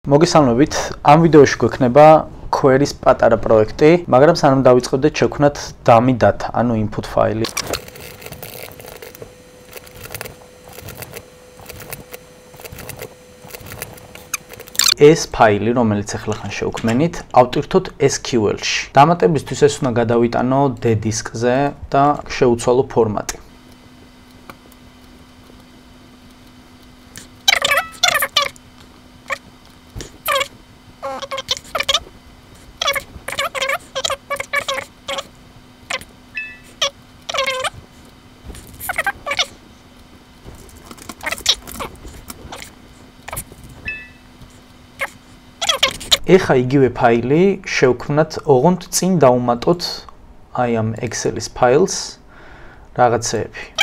მოგესალმებით, ამ ვიდეოში გვექნება ქვერის პატარა პროექტი, მაგრამ სანამ დავიწყებდეთ, შევქმნათ dummy data, ანუ input ფაილი. ეს ფაილი, რომელიც ახლა ხან შევქმნით, ავტვირთოთ SQL-ში. დამატებისთვის ეს უნდა გადავიტანო D დისკზე და შევუცვალო ფორმატი. ეხა იგივე ფაილი შევქმნათ, ოღონდ წინ დავუმატოთ აი ამ ექსელის ფაილს რაღაცეები.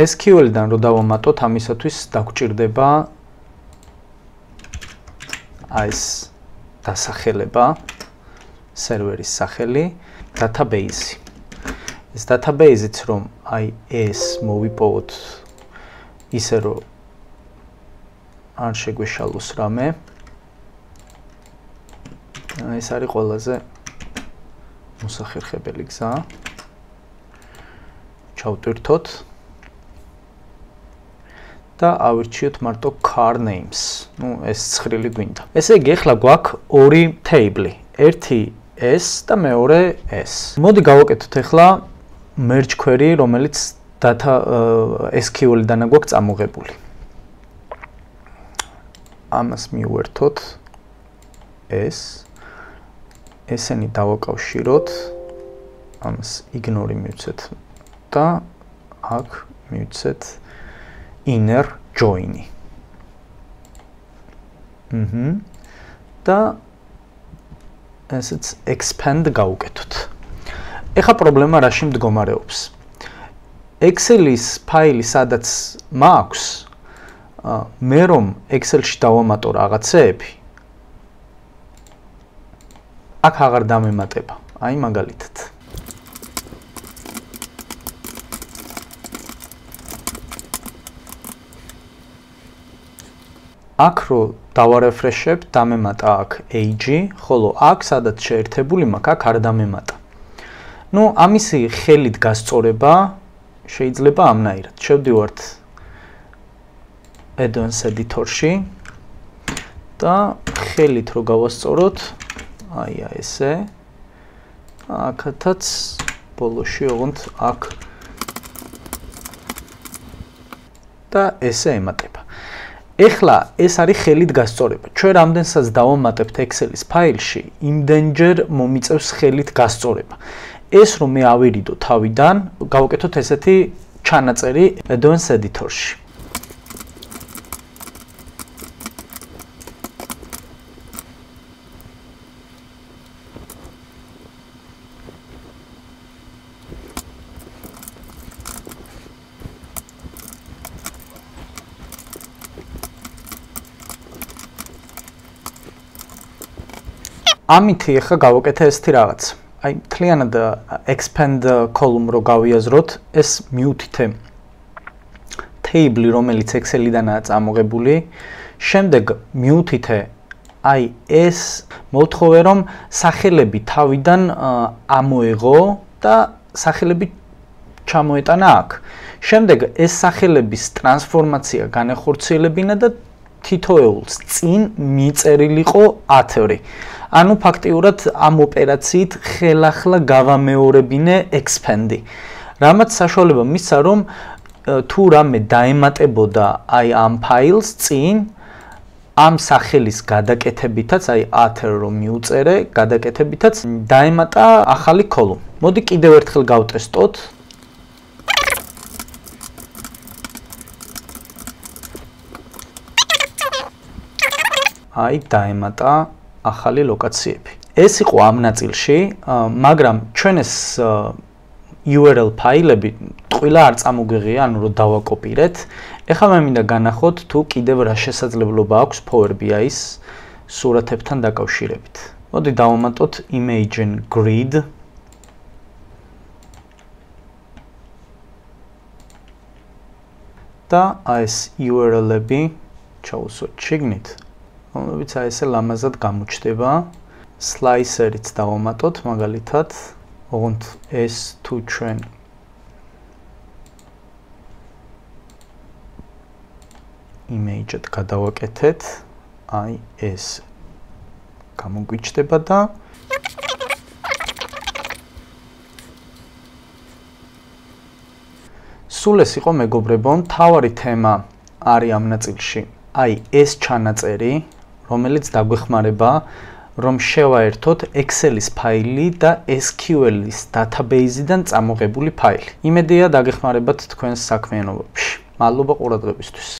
SQL-დან რო დავამატოთ, ამისათვის დაგვჭირდება ეს დასახელება, სერვერის სახელი, database. ეს database-იც რომ აი ეს მოვიპოვოთ ისე რომ არ შეგვეშალოს რამე. ეს არის ყველაზე მოსახერხებელი გზა. ჩავტვირთოთ და ავირჩიოთ მარტო car names. ეს ცხრილი გვინდა. ესე იგი, ახლა გვაქვს ორი table-ი. ერთი ეს და მეორე ეს. მოდი გავაკეთოთ ახლა merge query, რომელიც data SQL-დანა გვაქვს წამოღებული. ამას მივუერთოთ ეს. ესენი დავაკავშიროთ. ამას ignore მივცეთ და აქ მივცეთ inner join-ი. და ესეც expand გავუკეთოთ. ეხა პრობლემა რაში მდგომარეობს? ექსელის ფაილი სადაც მაქვს, მე რომ ექსელში დავამატო რაღაცეები, აქ აღარ დამემატება. აი მაგალითად. აქ რო დავარეფრეშებ, დამემატა აქ age, ხოლო აქ სადაც შეერთებული მაქვს, აქ არ დამემატა. ამისი ხელით გასწორება შეიძლება ამნაირად. შევდივართ advanced editor-ში და ხელით რო გავასწოროთ, აი ესე. აქათაც ბოლოში ოღონდ აქ და ესე ემატება. ეხლა ეს არის ხელით გასწორება. ჩვენ რამდენსაც დავამატებთ ექსელის ფაილში, იმდენჯერ მომიწევს ხელით გასწორება. ეს რომ მე ავირიდო თავიდან, გავაკეთოთ ესეთი ჩანაწერი advanced editor-ში. ამითი ახლა გავაკეთე ესეთი რაღაც. აი მთლიანად expand column რო გავიაზროთ, ეს მიუთითე table, რომელიც Excel-დანაა წამოღებული. შემდეგ მიუთითე აი ეს მოვთხოვე რომ სახელები თავიდან ამოეღო და სახელები ჩამოეტანა აქ. შემდეგ ეს სახელების ტრანსფორმაცია განეხორციელებინა და თითოეულს წინ მიწერილიყო 10. ანუ ფაქტიურად ამ ოპერაციით ხელახლა გავამეორებინე expand-ი. რამაც საშუალება მისცა რომ თუ რამე დაემატებოდა აი ამ ფაილს წინ ამ სახელის გადაკეთებითაც, აი 10 რომ მიუწერე, გადაკეთებითაც დაემატა ახალი column. მოდი კიდევ ერთხელ გავტესტოთ. აი დაემატა ახალი ლოკაციები. ეს იყო ამ ნაწილში, მაგრამ ჩვენ ეს URL ფაილები ტყუილა არ წამოგვიღია, ანუ რომ დავაკოპირეთ. ეხლა მე მინდა განახოთ თუ კიდევ რა შესაძლებლობა აქვს Power BI-ის სურათებთან დაკავშირებით. მოდი დავამატოთ image and grid. და ეს URL-ები ჩავუსვათ შიგნით, რომლებიც აი ესე ლამაზად გამოჩნდება. Slicer-იც დავამატოთ მაგალითად, ოღონდ ეს თუ ჩვენ image-ად გადავაკეთეთ, აი ეს გამოგვიჩნდება და სულ ეს იყო მეგობრებო, მთავარი თემა არის ამ ნაწილში. აი ეს ჩანაწერი, რომელიც დაგვეხმარება რომ შევაერთოთ ექსელის ფაილი და SQL-ის დათაბეიზიდან წამოღებული ფაილი. იმედია დაგეხმარებათ თქვენს საქმიანობებში. მადლობა ყურადღებისთვის.